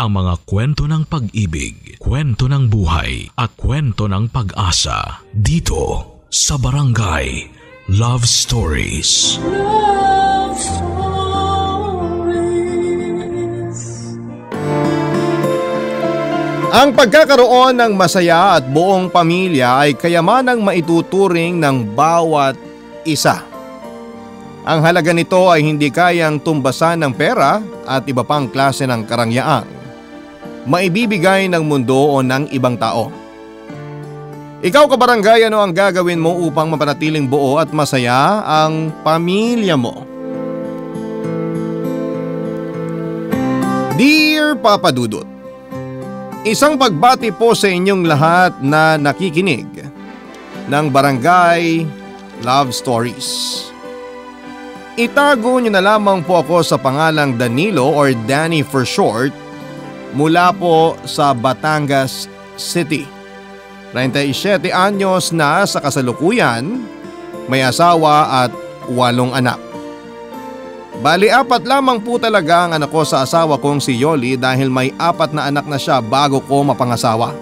ang mga kwento ng pag-ibig, kwento ng buhay at kwento ng pag-asa dito sa Barangay Love Stories. Love Stories. Ang pagkakaroon ng masaya at buong pamilya ay kayamanang maituturing ng bawat isa. Ang halaga nito ay hindi kayang tumbasan ng pera at iba pang klase ng karangyaan maibibigay ng mundo o ng ibang tao. Ikaw kabarangay, ano ang gagawin mo upang mapanatiling buo at masaya ang pamilya mo? Dear Papa Dudut, isang pagbati po sa inyong lahat na nakikinig ng Barangay Love Stories. Itago niyo na lamang po ako sa pangalang Danilo or Danny for short, mula po sa Batangas City. 37 anyos na sa kasalukuyan, may asawa at 8 anak. Bali 4 lamang po talaga ang anak ko sa asawa kong si Yoli dahil may 4 na anak na siya bago ko mapangasawa.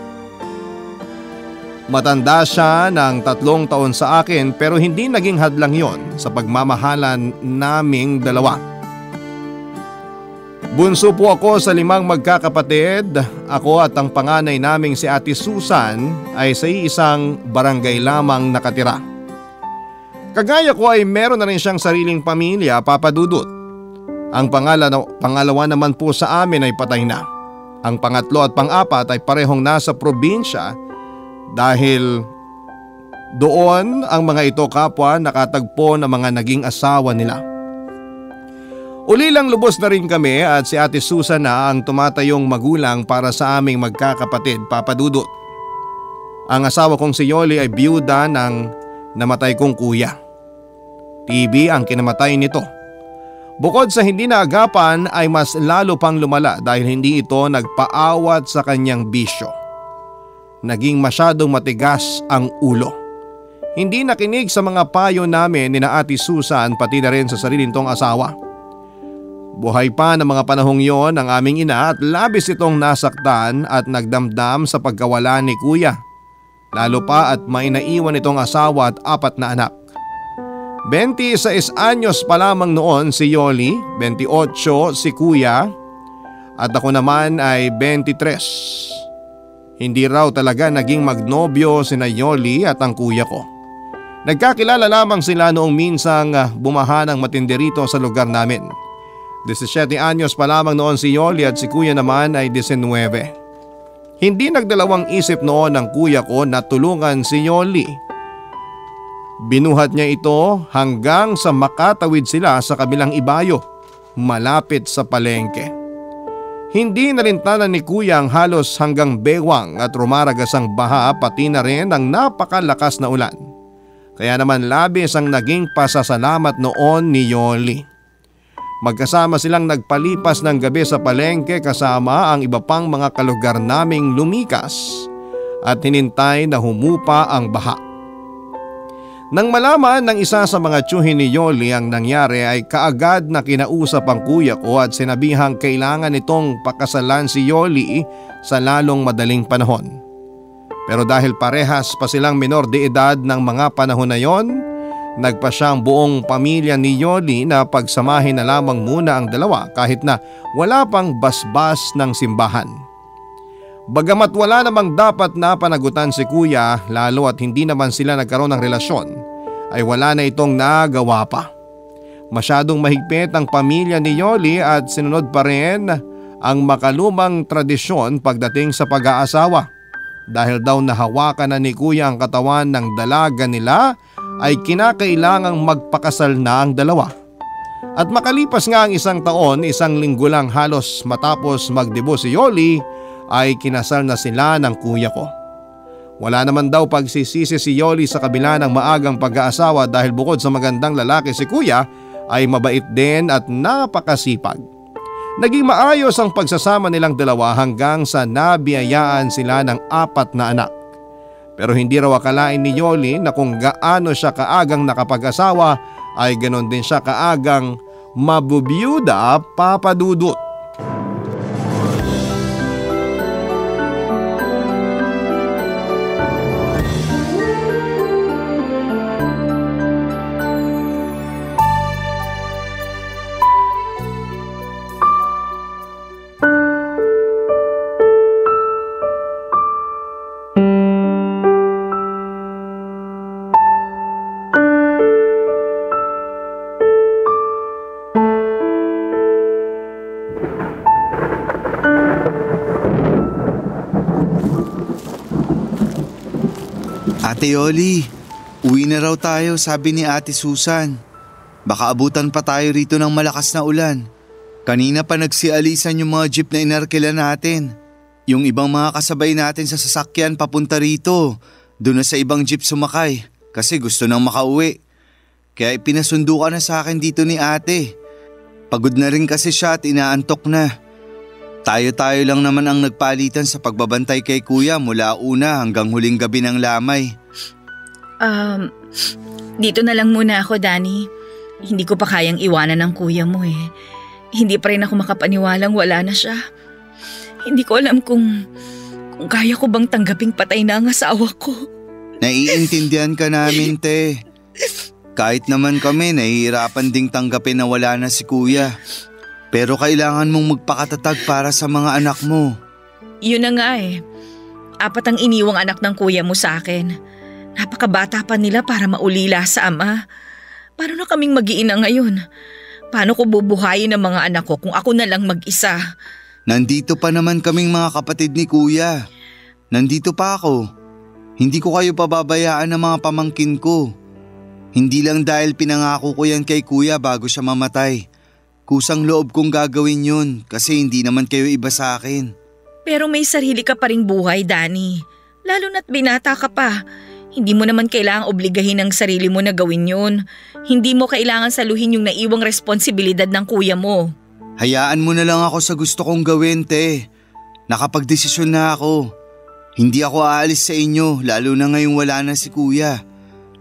Matanda siya ng 3 taon sa akin pero hindi naging hadlang yon sa pagmamahalan naming dalawa. Bunso po ako sa 5 magkakapatid. Ako at ang panganay naming si Ate Susan ay sa isang barangay lamang nakatira. Kagaya ko ay meron na rin siyang sariling pamilya, Papa Dudut. Ang pangalawa naman po sa amin ay patay na. Ang pangatlo at pang-4 ay parehong nasa probinsya dahil doon ang mga ito kapwa nakatagpo ng mga naging asawa nila. Ulilang lubos na rin kami at si Ate Susan na ang tumatayong magulang para sa aming magkakapatid, Papa Dudut. Ang asawa kong si Yoli ay biyuda ng namatay kong kuya. TB ang kinamatay nito. Bukod sa hindi naagapan ay mas lalo pang lumala dahil hindi ito nagpaawat sa kanyang bisyo. Naging masyadong matigas ang ulo. Hindi nakinig sa mga payo namin ni na Ate Susan pati na rin sa sarili nitong asawa. Buhay pa ng mga panahong yon ang aming ina at labis itong nasaktan at nagdamdam sa pagkawala ni kuya. Lalo pa at may naiwan itong asawa at 4 na anak. 26 anyos pa lamang noon si Yoli, 28 si kuya at ako naman ay 23. Hindi raw talaga naging magnobyo sina Yoli at ang kuya ko. Nagkakilala lamang sila noong minsang bumaha ng matindi rito sa lugar namin. 17 anyos pa lamang noon si Yoli at si kuya naman ay 19. Hindi nagdalawang isip noon ng kuya ko na tulungan si Yoli. Binuhat niya ito hanggang sa makatawid sila sa kabilang ibayo, malapit sa palengke. Hindi nalintanan ni kuya ang halos hanggang bewang at rumaragas ang baha pati na rin ang napakalakas na ulan. Kaya naman labis ang naging pasasalamat noon ni Yoli. Magkasama silang nagpalipas ng gabi sa palengke kasama ang iba pang mga kalugar naming lumikas at hinintay na humupa ang baha. Nang malaman ng isa sa mga tiyuhin ni Yoli ang nangyari ay kaagad na kinausap ang kuya ko at sinabihang kailangan itong pakasalan si Yoli sa lalong madaling panahon. Pero dahil parehas pa silang menor de edad ng mga panahon na yon, nagpa siyang buong pamilya ni Yoli na pagsamahin na lamang muna ang dalawa kahit na wala pang basbas ng simbahan. Bagamat wala namang dapat na panagutan si kuya lalo at hindi naman sila nagkaroon ng relasyon, ay wala na itong nagawa pa. Masyadong mahigpit ang pamilya ni Yoli at sinunod pa rin ang makalumang tradisyon pagdating sa pag-aasawa. Dahil daw nahawakan na ni kuya ang katawan ng dalaga nila ay kinakailangang magpakasal na ang dalawa. At makalipas nga ang 1 taon, 1 linggo lang halos matapos magdebo si Yoli ay kinasal na sila ng kuya ko. Wala naman daw pagsisisi si Yoli sa kabila ng maagang pag-aasawa dahil bukod sa magandang lalaki si kuya ay mabait din at napakasipag. Naging maayos ang pagsasama nilang dalawa hanggang sa nabiyayaan sila ng 4 na anak. Pero hindi raw akalain ni Yoli na kung gaano siya kaagang nakapag-asawa ay ganon din siya kaagang mabubiyuda, Papa Dudut. Ate Yoli, uwi na raw tayo, sabi ni Ate Susan. Baka abutan pa tayo rito ng malakas na ulan. Kanina pa nagsialisan yung mga jeep na inarkila natin. Yung ibang mga kasabay natin sa sasakyan papunta rito, doon na sa ibang jeep sumakay kasi gusto nang makauwi. Kaya ipinasundo ka na sa akin dito ni ate. Pagod na rin kasi siya at inaantok na. Tayo-tayo lang naman ang nagpalitan sa pagbabantay kay kuya mula una hanggang huling gabi ng lamay. Dito na lang muna ako, Danny. Hindi ko pa kayang iwanan ng kuya mo eh. Hindi pa rin ako makapaniwalang wala na siya. Hindi ko alam kung kaya ko bang tanggaping patay na ang asawa ko. Naiintindihan ka namin, te. Kahit naman kami, nahihirapan ding tanggapin na wala na si kuya. Pero kailangan mong magpakatatag para sa mga anak mo. Yun na nga eh. 4 ang iniwang anak ng kuya mo sa akin. Napakabata pa nila para maulila sa ama. Paano na kaming mag-iina ngayon? Paano ko bubuhayin ang mga anak ko kung ako na lang mag-isa? Nandito pa naman kaming mga kapatid ni kuya. Nandito pa ako. Hindi ko kayo pababayaan ng mga pamangkin ko. Hindi lang dahil pinangako ko yan kay kuya bago siya mamatay. Kusang loob kong gagawin yun kasi hindi naman kayo iba sa akin. Pero may sarili ka pa ring buhay, Danny. Lalo na't binata ka pa. Hindi mo naman kailangang obligahin ang sarili mo na gawin yun. Hindi mo kailangan saluhin yung naiwang responsibilidad ng kuya mo. Hayaan mo na lang ako sa gusto kong gawin, te. Nakapagdesisyon na ako. Hindi ako aalis sa inyo lalo na ngayong wala na si kuya.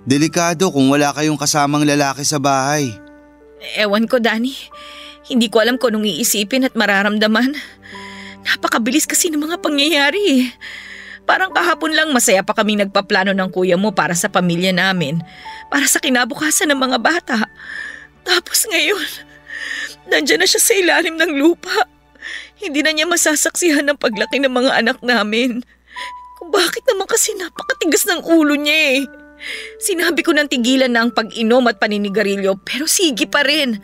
Delikado kung wala kayong kasamang lalaki sa bahay. Ewan ko, Danny. Hindi ko alam kung anong iisipin at mararamdaman. Napakabilis kasi ng mga pangyayari. Parang kahapon lang masaya pa kaming nagpaplano ng kuya mo para sa pamilya namin. Para sa kinabukasan ng mga bata. Tapos ngayon, nandyan na siya sa ilalim ng lupa. Hindi na niya masasaksihan ng paglaki ng mga anak namin. Kung bakit naman kasi napakatigas ng ulo niya eh. Sinabi ko nang tigilan na ang pag-inom at paninigarilyo pero sige pa rin.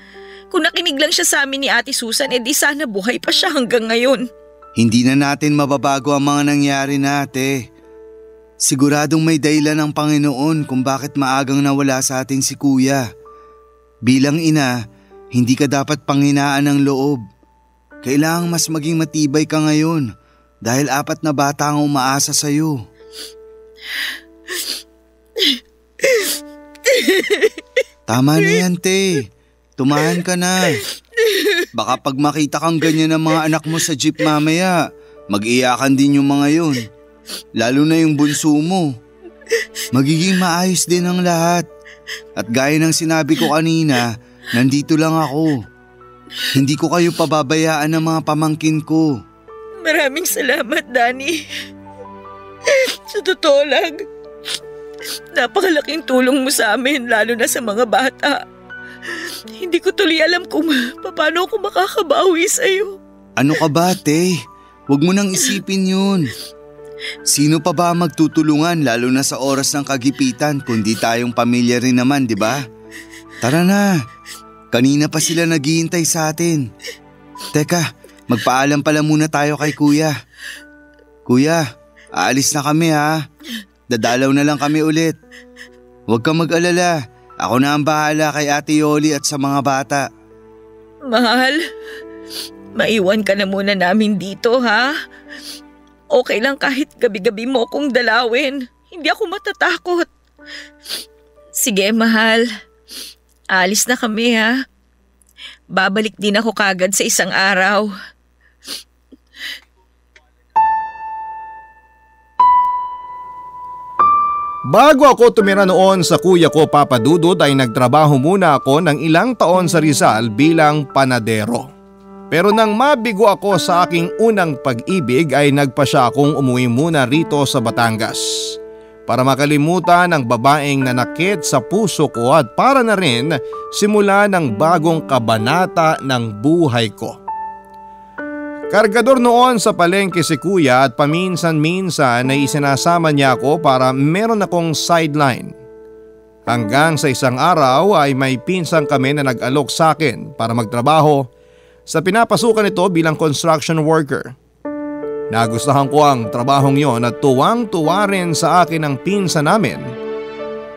Kung nakinig lang siya sa amin ni Ate Susan, di sana buhay pa siya hanggang ngayon. Hindi na natin mababago ang mga nangyari nate. Siguradong may dahilan ng Panginoon kung bakit maagang nawala sa atin si kuya. Bilang ina, hindi ka dapat panghinaan ng loob. Kailangang mas maging matibay ka ngayon dahil 4 na bata ang umaasa sa'yo. Tama na yan, te. Tumahan ka na. Baka pag makita kang ganyan ng mga anak mo sa jeep mamaya, mag-iyakan din yung mga yun. Lalo na yung bunso mo. Magiging maayos din ang lahat. At gaya ng sinabi ko kanina, nandito lang ako. Hindi ko kayo pababayaan ng mga pamangkin ko. Maraming salamat, Danny. Sa totoo lang, napakalaking tulong mo sa amin lalo na sa mga bata. Hindi ko tuloy alam kung paano ako makakabawi sa'yo. Ano ka ba, te? Huwag mo nang isipin yun. Sino pa ba magtutulungan lalo na sa oras ng kagipitan kundi tayong pamilya rin naman, di ba? Tara na. Kanina pa sila naghihintay sa atin. Teka, magpaalam pala muna tayo kay kuya. Kuya, aalis na kami ha. Dadalaw na lang kami ulit. Huwag kang mag-alala. Ako na ang bahala kay Ate Yoli at sa mga bata. Mahal, maiwan ka na muna namin dito ha. Okay lang kahit gabi-gabi mo akong dalawin. Hindi ako matatakot. Sige mahal, alis na kami ha. Babalik din ako kagad sa isang araw. Bago ako tumira noon sa kuya ko Papa Dudut ay nagtrabaho muna ako ng ilang taon sa Rizal bilang panadero. Pero nang mabigo ako sa aking unang pag-ibig ay nagpasya akong umuwi muna rito sa Batangas. Para makalimutan ang babaeng nanakit sa puso ko at para na rin simula ng bagong kabanata ng buhay ko. Kargador noon sa palengke si kuya at paminsan-minsan ay isinasama niya ako para meron akong sideline. Hanggang sa isang araw ay may pinsang kami na nag-alok sa akin para magtrabaho sa pinapasukan nito bilang construction worker. Nagustuhan ko ang trabahong yon at tuwang-tuwa rin sa akin ang pinsan namin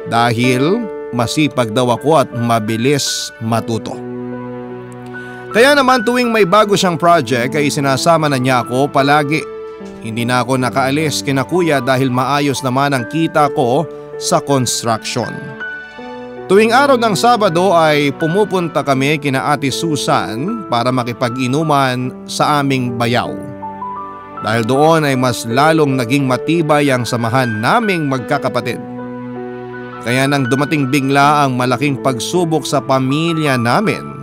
dahil masipag daw ako at mabilis matuto. Kaya naman tuwing may bago siyang project ay sinasama na niya ako palagi. Hindi na ako nakaalis kina kuya dahil maayos naman ang kita ko sa construction. Tuwing araw ng Sabado ay pumupunta kami kina Ate Susan para makipag-inuman sa aming bayaw. Dahil doon ay mas lalong naging matibay ang samahan naming magkakapatid. Kaya nang dumating bigla ang malaking pagsubok sa pamilya namin,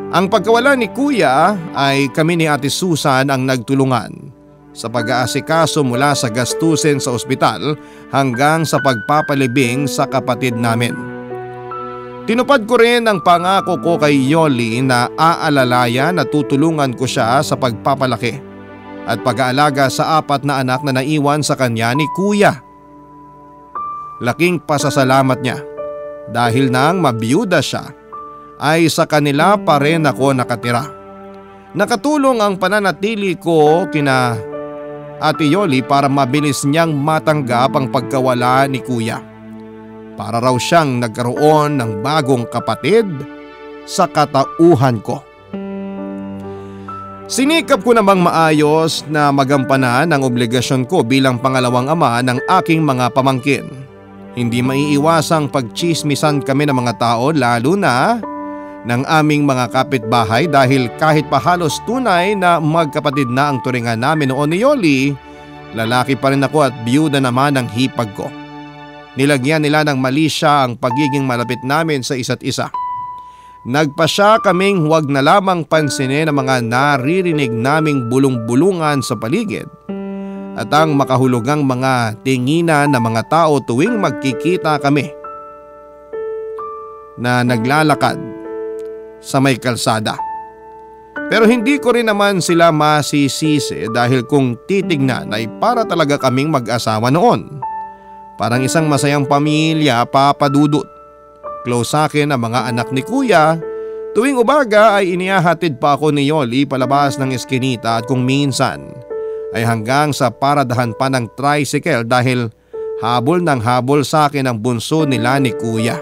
ang pagkawala ni Kuya ay kami ni Ate Susan ang nagtulungan sa pag-aasikaso mula sa gastusin sa ospital hanggang sa pagpapalibing sa kapatid namin. Tinupad ko rin ang pangako ko kay Yoli na aalalayan at tutulungan ko siya sa pagpapalaki at pag-aalaga sa 4 na anak na naiwan sa kanya ni Kuya. Laking pasasalamat niya dahil nang mabiyuda siya ay sa kanila pa rin ako nakatira. Nakatulong ang pananatili ko kina Ate Yoli para mabilis niyang matanggap ang pagkawala ni Kuya. Para raw siyang nagkaroon ng bagong kapatid sa katauhan ko. Sinikap ko namang maayos na magampanan ang obligasyon ko bilang pangalawang ama ng aking mga pamangkin. Hindi maiiwasang pagtsismisan kami ng mga tao lalo na ng aming mga kapitbahay dahil kahit pa halos tunay na magkapatid na ang turingan namin noon ni Yoli, lalaki pa rin ako at biyuda naman ang hipag ko. Nilagyan nila ng mali siya ang pagiging malapit namin sa isa't isa. Nagpasya kaming huwag na lamang pansinin ang mga naririnig naming bulong-bulungan sa paligid at ang makahulugang mga tinginan ng mga tao tuwing magkikita kami na naglalakad sa may kalsada. Pero hindi ko rin naman sila masisisi dahil kung titignan ay para talaga kaming mag-asawa noon. Parang isang masayang pamilya, Papa Dudut. Close sa akin ang mga anak ni Kuya. Tuwing umaga ay inihahatid pa ako ni Yoli palabas ng eskinita at kung minsan ay hanggang sa paradahan pa ng tricycle dahil habol ng habol sa akin ang bunso nila ni Kuya.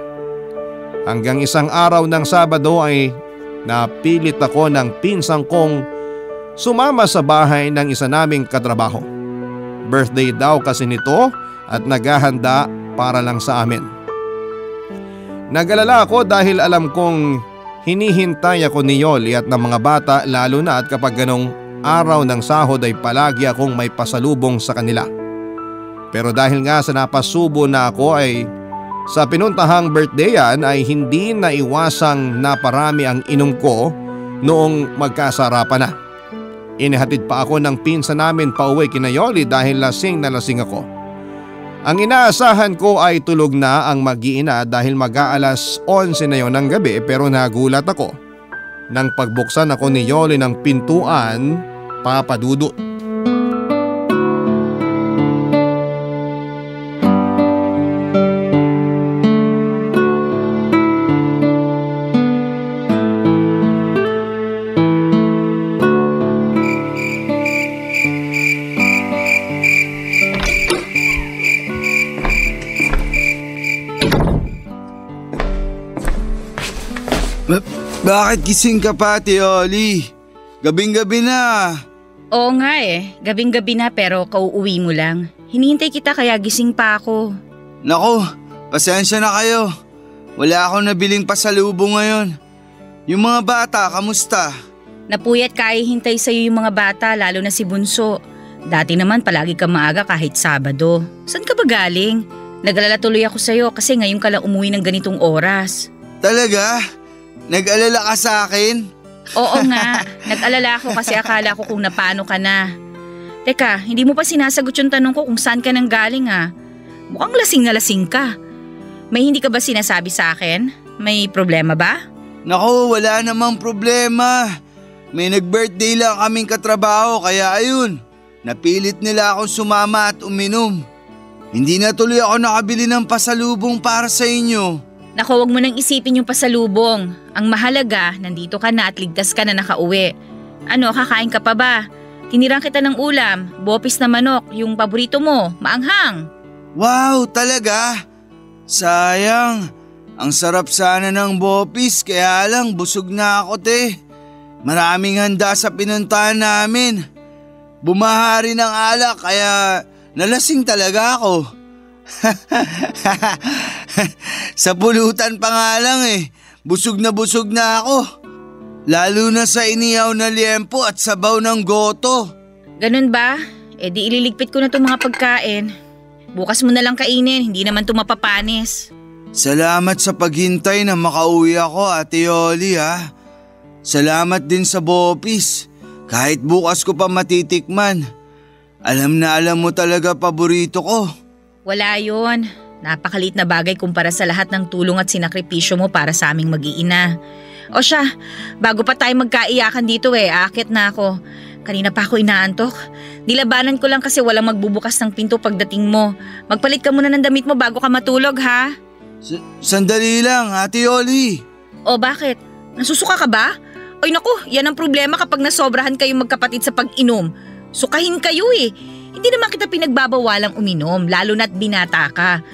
Hanggang isang araw ng Sabado ay napilit ako ng pinsang kong sumama sa bahay ng isa naming katrabaho. Birthday daw kasi nito at naghahanda para lang sa amin. Nag-alala ako dahil alam kong hinihintay ako ni Yoli at ng mga bata lalo na at kapag ganong araw ng sahod ay palagi akong may pasalubong sa kanila. Pero dahil nga sa napasubo na ako ay sa pinuntahang birthdayan ay hindi naiwasang naparami ang inom ko noong magkasarapan na. Inihatid pa ako ng pinsan namin pauwi kina Yoli dahil lasing na lasing ako. Ang inaasahan ko ay tulog na ang mag-iina dahil mag-aalas 11 na yon ng gabi pero nagulat ako nang pagbuksan ako ni Yoli ng pintuan, Papa Dudut. Bakit gising ka pa, Ate Yoli? Gabing-gabi na. Oo nga gabing-gabi na pero kauuwi mo lang. Hinihintay kita kaya gising pa ako. Naku, pasensya na kayo. Wala akong nabiling pasalubong ngayon. Yung mga bata, kamusta? Napuyat kaya hintay sa'yo yung mga bata lalo na si Bunso. Dati naman palagi ka maaga kahit Sabado. Saan ka ba galing? Nag-alala tuloy ako sa'yo kasi ngayon ka lang umuwi ng ganitong oras. Talaga? Nag-alala ka sa akin? Oo nga, nag-alala ako kasi akala ko kung napano ka na. Teka, hindi mo pa sinasagot yung tanong ko kung saan ka nang galing Mukhang lasing na lasing ka. May hindi ka ba sinasabi sa akin? May problema ba? Naku, wala namang problema. May nag-birthday lang kaming katrabaho kaya ayun, napilit nila akong sumama at uminom. Hindi na tuloy ako nakabili ng pasalubong para sa inyo. Naku, wag mo nang isipin yung pasalubong. Ang mahalaga, nandito ka na at ligtas ka na nakauwi. Ano, kakain ka pa ba? Tinirang kita ng ulam, bopis na manok, yung paborito mo, maanghang. Wow, talaga? Sayang. Ang sarap sana ng bopis, kaya lang busog na ako, te. Maraming handa sa pinuntahan namin. Bumaha rin ng alak kaya nalasing talaga ako. Sa pulutan pa nga lang busog na ako. Lalo na sa inihaw na liempo at sabaw ng goto. Ganun ba? E di ililigpit ko na itong mga pagkain. Bukas mo na lang kainin, hindi naman ito mapapanis. Salamat sa paghintay na makauwi ako, Ate Yoli ha. Salamat din sa bopis. Kahit bukas ko pa matitikman. Alam na alam mo talaga paborito ko. Wala yun. Napakaliit na bagay kumpara sa lahat ng tulong at sinakripisyo mo para sa aming mag-iina. O siya, bago pa tayo magkaiyakan dito aakit na ako. Kanina pa ako inaantok. Dilabanan ko lang kasi walang magbubukas ng pinto pagdating mo. Magpalit ka muna ng damit mo bago ka matulog ha. Sandali lang, Ate Yoli. O bakit? Nasusuka ka ba? Oy naku, yan ang problema kapag nasobrahan kayong magkapatid sa pag-inom. Sukahin kayo Hindi naman kita pinagbabawalang uminom, lalo na't binata ka.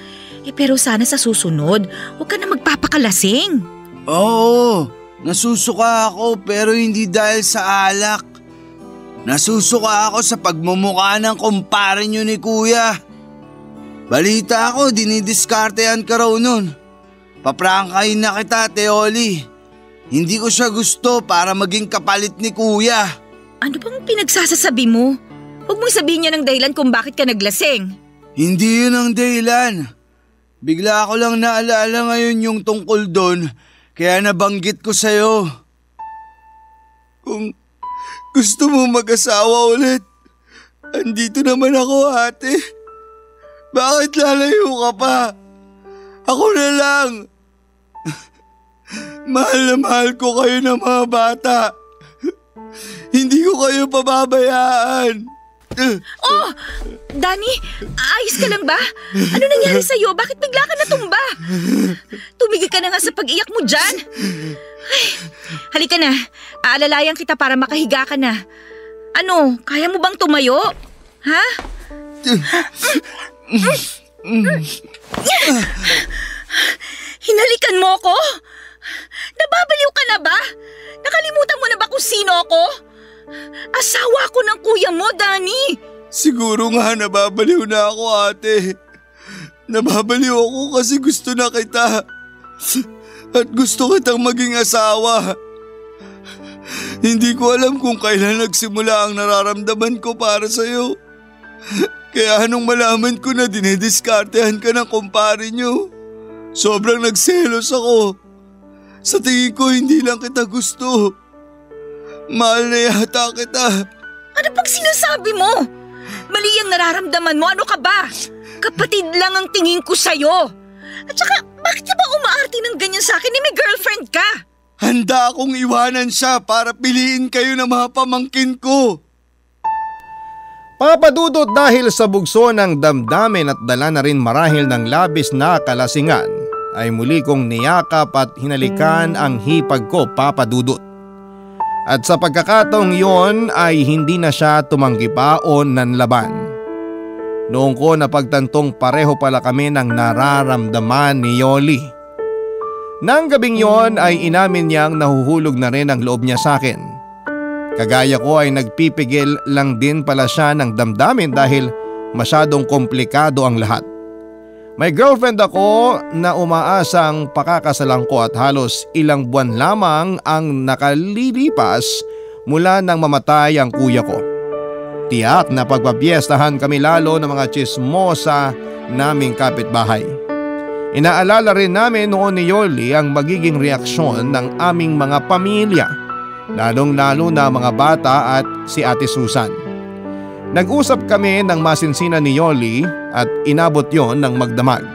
Pero sana sa susunod, huwag ka na magpapakalasing. Oo, nasusuka ako pero hindi dahil sa alak. Nasusuka ako sa pagmumukha ng kumpare nyo ni Kuya. Balita ako, dinidiskartehan ka raw nun. Paprangkahin na kita, Teoli. Hindi ko siya gusto para maging kapalit ni Kuya. Ano bang pinagsasasabi mo? Huwag mong sabihin niya ng dahilan kung bakit ka naglasing. Hindi yun ang dahilan. Bigla ko lang naalala ngayon yung tungkol doon, kaya nabanggit ko sa'yo. Kung gusto mo mag-asawa ulit, andito naman ako, ate. Bakit lalayo ka pa? Ako na lang. Mahal na mahal ko kayo ng mga bata. Hindi ko kayo pababayaan. Oh! Danny, ayos ka lang ba? Ano nangyari sa'yo? Bakit bigla ka natumba? Tumigil ka na nga sa pag-iyak mo dyan. Ay, halika na. Aalalayan kita para makahiga ka na. Ano, kaya mo bang tumayo? Ha? Hinalikan mo ko? Nababaliw ka na ba? Nakalimutan mo na ba kung sino ako? Asawa ko ng kuya mo, Danny. Siguro nga nababaliw na ako, ate. Nababaliw ako kasi gusto na kita. At gusto kitang maging asawa. Hindi ko alam kung kailan nagsimula ang nararamdaman ko para sa'yo. Kaya nung malaman ko na dinidiskartehan ka ng kumpare nyo, sobrang nagselos ako. Sa tingin ko hindi lang kita gusto. Mahal na yata kita. Ano pang sinasabi mo? Mali ang nararamdaman mo, ano ka ba? Kapatid lang ang tingin ko sa'yo. At saka, bakit ka ba umaarte ng ganyan sa akin? May girlfriend ka. Handa akong iwanan siya para piliin kayo ng mga pamangkin ko. Papadudot dahil sa bugso ng damdamin at dala na rin marahil ng labis na kalasingan, ay muli kong niyakap at hinalikan ang hipag ko, Papadudot. At sa pagkakataong yon ay hindi na siya tumanggi pa o nanlaban. Noong ko napagtantong pareho pala kami ng nararamdaman ni Yoli. Nang gabing yon ay inamin niyang nahuhulog na rin ang loob niya sa akin. Kagaya ko ay nagpipigil lang din pala siya ng damdamin dahil masyadong komplikado ang lahat. May girlfriend ako na umaasang pakakasalan ko at halos ilang buwan lamang ang nakalilipas mula nang mamatay ang kuya ko. Tiyak na pagpapiestahan kami lalo ng mga tsismosa naming kapitbahay. Inaalala rin namin noon ni Yoli ang magiging reaksyon ng aming mga pamilya, lalong-lalo na mga bata at si Ate Susan. Nag-usap kami ng masinsinan ni Yoli at inabot yon ng magdamag.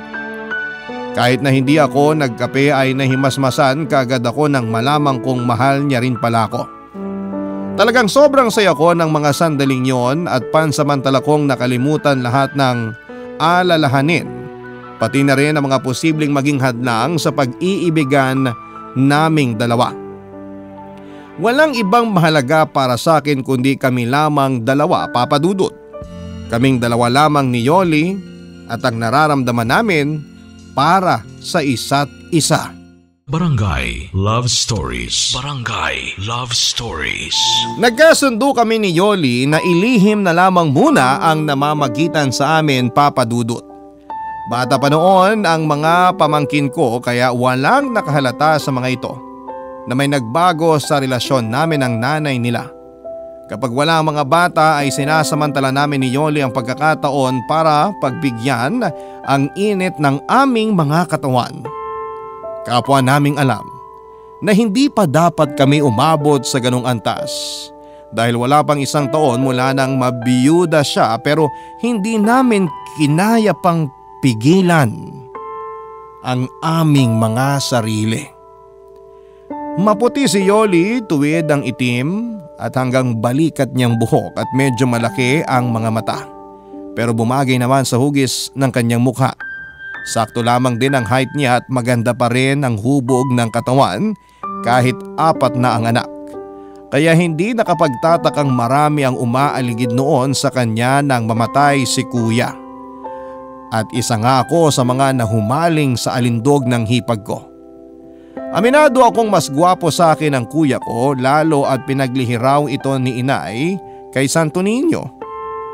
Kahit na hindi ako nagkape ay nahimasmasan kaagad ako nang malamang kong mahal niya rin pala ako. Talagang sobrang saya ko ng mga sandaling yon at pansamantala kong nakalimutan lahat ng alalahanin, pati na rin ang mga posibleng maging hadlang sa pag-iibigan naming dalawa. Walang ibang mahalaga para sa akin kundi kami lamang dalawa, Papa Dudut. Kaming dalawa lamang ni Yoli at ang nararamdaman namin para sa isa't isa. Barangay Love Stories. Barangay Love Stories. Nagkasundo kami ni Yoli na ilihim na lamang muna ang namamagitan sa amin, Papa Dudut. Bata pa noon ang mga pamangkin ko kaya walang nakahalata sa mga ito na may nagbago sa relasyon namin ng nanay nila. Kapag wala ang mga bata ay sinasamantala namin ni Yoli ang pagkakataon para pagbigyan ang init ng aming mga katawan. Kapwa naming alam na hindi pa dapat kami umabot sa ganong antas dahil wala pang 1 taon mula nang mabiyuda siya pero hindi namin kinaya pang pigilan ang aming mga sarili. Maputi si Yoli, tuwid ang itim at hanggang balikat niyang buhok at medyo malaki ang mga mata. Pero bumagay naman sa hugis ng kanyang mukha. Sakto lamang din ang height niya at maganda pa rin ang hubog ng katawan kahit 4 na ang anak. Kaya hindi nakapagtatakang marami ang umaaligid noon sa kanya nang mamatay si kuya. At isa nga ako sa mga nahumaling sa alindog ng hipag ko. Aminado akong mas gwapo sa akin ang kuya ko lalo at pinaglihiraw ito ni inay kay Santo Niño.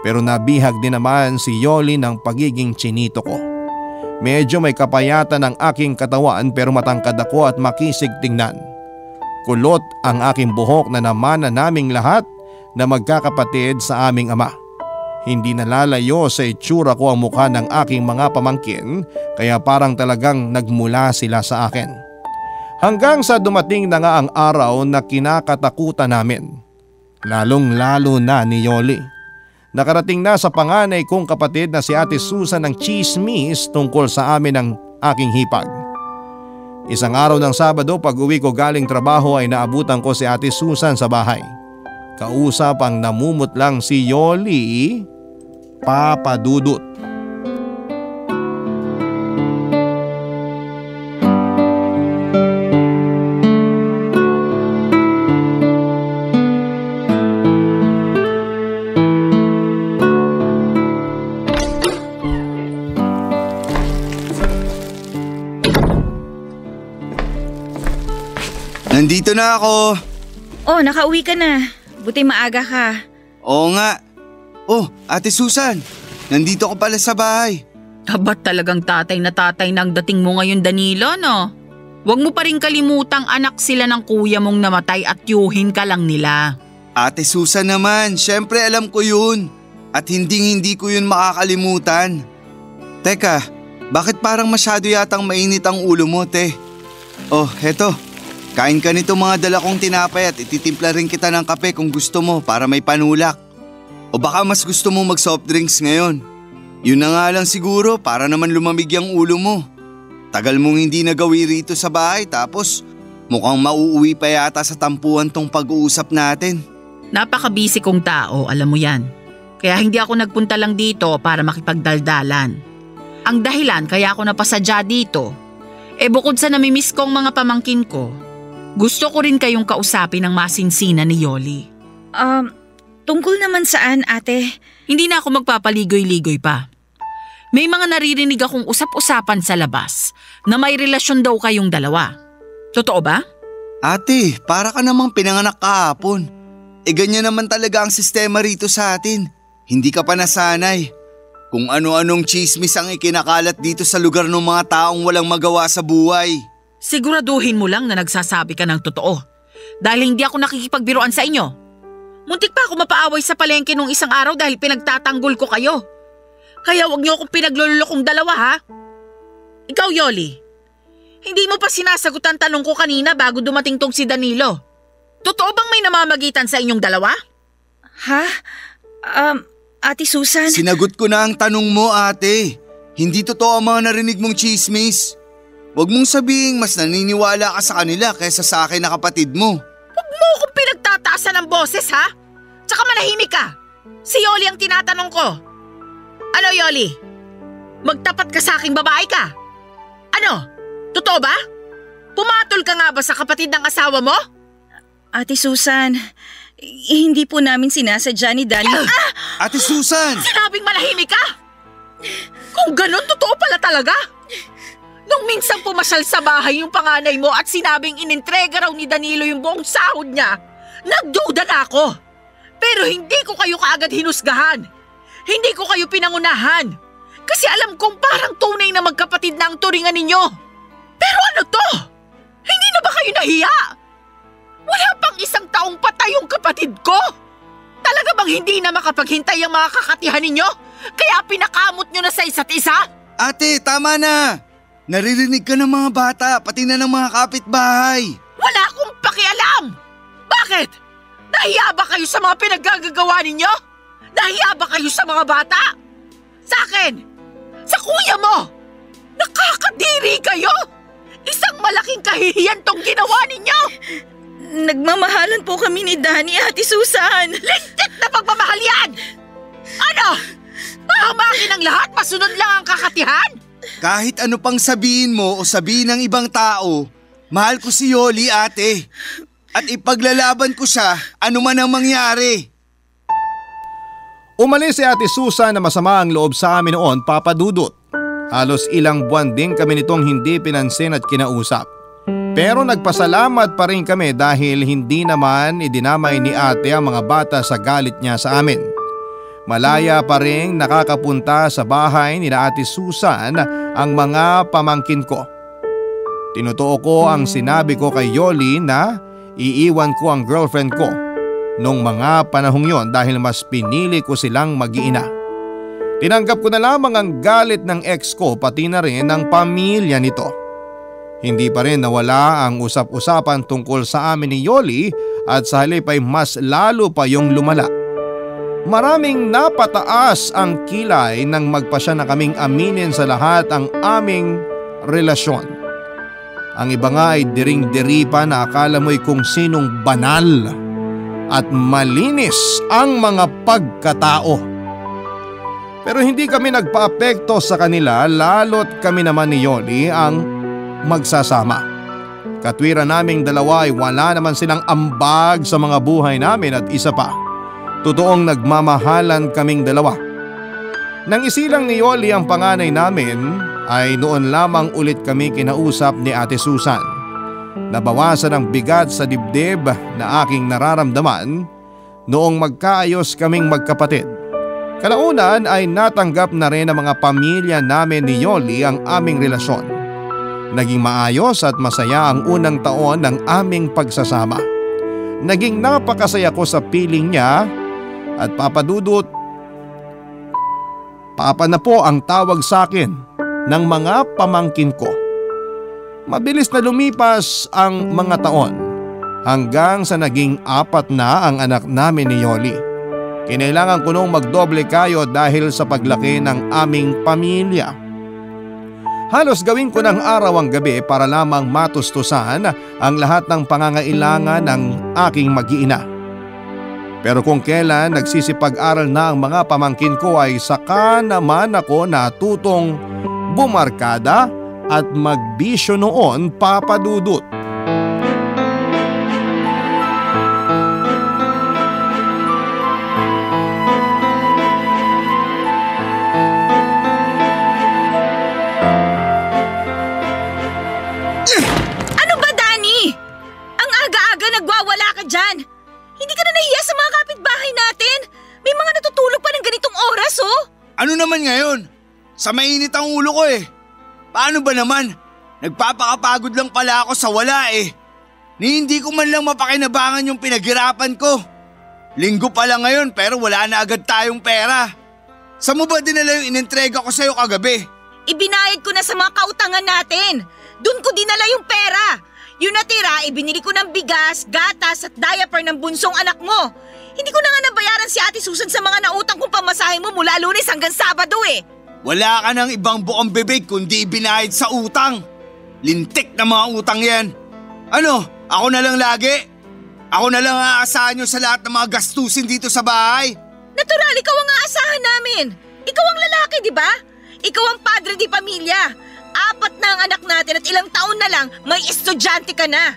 Pero nabihag din naman si Yoli ng pagiging chinito ko. Medyo may kapayatan ang aking katawan pero matangkad ako at makisig tingnan. Kulot ang aking buhok na namana naming lahat na magkakapatid sa aming ama. Hindi nalalayo sa itsura ko ang mukha ng aking mga pamangkin kaya parang talagang nagmula sila sa akin. Hanggang sa dumating na nga ang araw na kinakatakutan namin. Lalong-lalo na ni Yoli. Nakarating na sa panganay kong kapatid na si Ate Susan ng chismis tungkol sa amin ng aking hipag. Isang araw ng Sabado pag uwi ko galing trabaho ay naabutan ko si Ate Susan sa bahay. Kausap ang namumutlang si Yoli, Papa Dudut. Nandito na ako. Oh, nakauwi ka na. Buti maaga ka. Oo nga. Oh, Ate Susan, nandito ko pala sa bahay. Ba't talagang tatay na ang dating mo ngayon, Danilo, no? Huwag mo pa rin kalimutang anak sila ng kuya mong namatay at yuhin ka lang nila. Ate Susan naman, syempre alam ko yun. At hindi ko yun makakalimutan. Teka, bakit parang masyado yatang mainit ang ulo mo, te? Oh, heto. Kain ka nito mga dala kong tinapay at ititimpla rin kita ng kape kung gusto mo para may panulak. O baka mas gusto mo mag soft drinks ngayon. Yun na nga lang siguro para naman lumamig ang ulo mo. Tagal mong hindi nagawi rito sa bahay tapos mukhang mauuwi pa yata sa tampuan tong pag-uusap natin. Napaka-busy kong tao, alam mo yan. Kaya hindi ako nagpunta lang dito para makipagdaldalan. Ang dahilan kaya ako napasadya dito, bukod sa namimiss kong mga pamangkin ko, gusto ko rin kayong kausapin ng masinsina ni Yoli. Tungkol naman saan, ate? Hindi na ako magpapaligoy-ligoy pa. May mga naririnig akong usap-usapan sa labas na may relasyon daw kayong dalawa. Totoo ba? Ate, para ka namang pinanganak kahapon. Ganyan naman talaga ang sistema rito sa atin. Hindi ka pa nasanay. Kung ano-anong chismis ang ikinakalat dito sa lugar ng mga taong walang magawa sa buhay. Siguraduhin mo lang na nagsasabi ka ng totoo. Dahil hindi ako nakikipagbiruan sa inyo. Muntik pa ako mapaaway sa palengke nung isang araw dahil pinagtatanggol ko kayo. Kaya wag niyo akong pinaglulokong dalawa, ha? Ikaw, Yoli, hindi mo pa sinasagot ang tanong ko kanina bago dumating tong si Danilo. Totoo bang may namamagitan sa inyong dalawa? Ha? Ate Susan? Sinagot ko na ang tanong mo, ate. Hindi totoo ang mga narinig mong chismis. Huwag mong sabihing mas naniniwala ka sa kanila kaysa sa akin na kapatid mo. Huwag mo akong pinagtataasan ng boses, ha? Tsaka manahimik ka. Si Yoli ang tinatanong ko. Ano, Yoli? Magtapat ka sa aking babae ka? Ano? Totoo ba? Pumatol ka nga ba sa kapatid ng asawa mo? Ate Susan, hindi po namin sinasadya ni Danny. Ate Susan! Sinabing malahimik ka! Kung ganun, totoo pala talaga. Nung minsang pumasyal sa bahay yung panganay mo at sinabing inintrega raw ni Danilo yung buong sahod niya, nagduda na ako. Pero hindi ko kayo kaagad hinusgahan. Hindi ko kayo pinangunahan. Kasi alam kong parang tunay na magkapatid na ang turingan ninyo. Pero ano to? Hindi na ba kayo nahiya? Wala pang 1 taong patay yung kapatid ko. Talaga bang hindi na makapaghintay ang mga kakatihan ninyo? Kaya pinakamot nyo na sa isa't isa? Ate, tama na! Naririnig ka ng mga bata, pati na ng mga kapitbahay. Wala akong pakialam! Bakit? Nahiya ba kayo sa mga pinaggagawa ninyo? Nahiya ba kayo sa mga bata? Sa akin? Sa kuya mo? Nakakadiri kayo! Isang malaking kahihiyan tong ginawa ninyo! Nagmamahalan po kami ni Danny, Ate Susan. Lintik na pagmamahal yan! Ano? Pahamakin ang lahat, masunod lang ang kakatihan? Kahit ano pang sabihin mo o sabihin ng ibang tao, mahal ko si Yoli, ate. At ipaglalaban ko siya, ano man ang mangyari. Umalis si Ate Susan na masama ang loob sa amin noon, Papa Dudut. Halos ilang buwan din kami nitong hindi pinansin at kinausap. Pero nagpasalamat pa rin kami dahil hindi naman idinamay ni ate ang mga bata sa galit niya sa amin. Malaya pa rin nakakapunta sa bahay ni Ate Susan ang mga pamangkin ko. Tinutuo ko ang sinabi ko kay Yoli na iiwan ko ang girlfriend ko nung mga panahong yon dahil mas pinili ko silang mag-iina. Tinanggap ko na lamang ang galit ng ex ko pati na rin ng pamilya nito. Hindi pa rin nawala ang usap-usapan tungkol sa amin ni Yoli at sa halip ay mas lalo pa yung lumala. Maraming napataas ang kilay nang magpasya na kaming aminin sa lahat ang aming relasyon. Ang iba nga ay diring-diri pa na akala mo'y kung sinong banal at malinis ang mga pagkatao. Pero hindi kami nagpaapekto sa kanila lalo't kami naman ni Yoli ang magsasama. Katwiran naming dalawa ay wala naman silang ambag sa mga buhay namin at isa pa, totoong nagmamahalan kaming dalawa. Nang isilang ni Yoli ang panganay namin ay noon lamang ulit kami kinausap ni Ate Susan. Nabawasan ang bigat sa dibdib na aking nararamdaman noong magkaayos kaming magkapatid. Kalaunan ay natanggap na rin ng mga pamilya namin ni Yoli ang aming relasyon. Naging maayos at masaya ang unang taon ng aming pagsasama. Naging napakasaya ko sa piling niya at Papa Dudut, Papa na po ang tawag sa akin ng mga pamangkin ko. Mabilis na lumipas ang mga taon hanggang sa naging 4 na ang anak namin ni Yoli. Kinailangan ko nung magdoble kayod dahil sa paglaki ng aming pamilya. Halos gawin ko ng araw ang gabi para lamang matustusan ang lahat ng pangangailangan ng aking mag-iina. Pero kung kailan nagsisipag-aral na ang mga pamangkin ko ay saka naman ako natutong bumarkada at magbisyo noon, Papa Dudut. Nagwawala ka dyan! Hindi ka na nahiya sa mga kapitbahay natin! May mga natutulog pa ng ganitong oras, oh! Ano naman ngayon? Sa mainit ang ulo ko eh. Paano ba naman? Nagpapakapagod lang pala ako sa wala eh. Ni hindi ko man lang mapakinabangan yung pinaghirapan ko. Linggo pa lang ngayon pero wala na agad tayong pera. Saan mo ba dinala yung inintrega ko sa'yo kagabi? Ibinayad ko na sa mga kautangan natin. Doon ko dinala yung pera. Yung natira, ibinili ko ng bigas, gatas at diaper ng bunsong anak mo. Hindi ko na nga nabayaran si Ate Susan sa mga nautang kong pamasahe mo mula Lunes hanggang Sabado eh. Wala ka ng ibang bukang bibig kundi ibinayad sa utang. Lintik na mga utang yan. Ano, ako na lang lagi? Ako na lang aasahan nyo sa lahat ng mga gastusin dito sa bahay? Natural, ikaw ang aasahan namin. Ikaw ang lalaki, di ba? Ikaw ang padre di pamilya. 4 na ang anak natin at ilang taon na lang may estudyante ka na.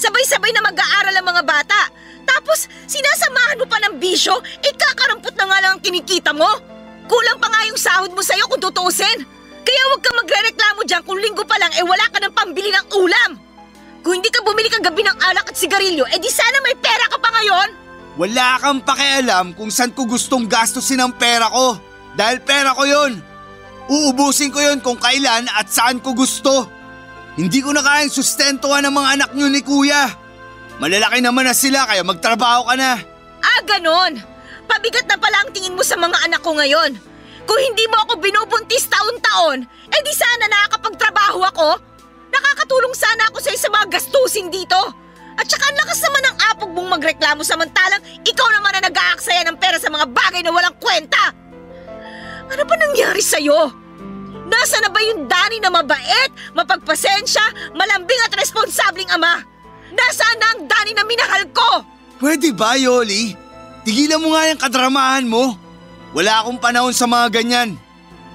Sabay-sabay na mag-aaral ang mga bata. Tapos sinasamahan mo pa ng bisyo, ikakarampot na nga lang ang kinikita mo. Kulang pa nga yung sahod mo sa'yo kung tutuusin. Kaya huwag kang magre-reklamo dyan kung linggo pa lang wala ka ng pambili ng ulam. Kung hindi ka bumili kagabi ng alak at sigarilyo, di sana may pera ka pa ngayon. Wala kang pakialam kung saan ko gustong gastusin ang pera ko. Dahil pera ko yun. Uubusin ko yun kung kailan at saan ko gusto. Hindi ko na kayang sustentuhan ang mga anak nyo ni Kuya. Malalaki naman na sila kaya magtrabaho ka na. Ganon. Pabigat na pala ang tingin mo sa mga anak ko ngayon. Kung hindi mo ako binubuntis taon-taon, di sana nakakapagtrabaho ako. Nakakatulong sana ako sa mga gastusin dito. At saka ang lakas naman ng apog mong magreklamo samantalang ikaw naman na nag-aaksaya ng pera sa mga bagay na walang kwenta. Ano ba nangyari sa'yo? Nasa na ba yung Danny na mabait, mapagpasensya, malambing at responsabling ama? Nasaan na ang Danny na minahal ko? Pwede ba, Yoli? Tigilan mo nga yung kadramahan mo. Wala akong panahon sa mga ganyan.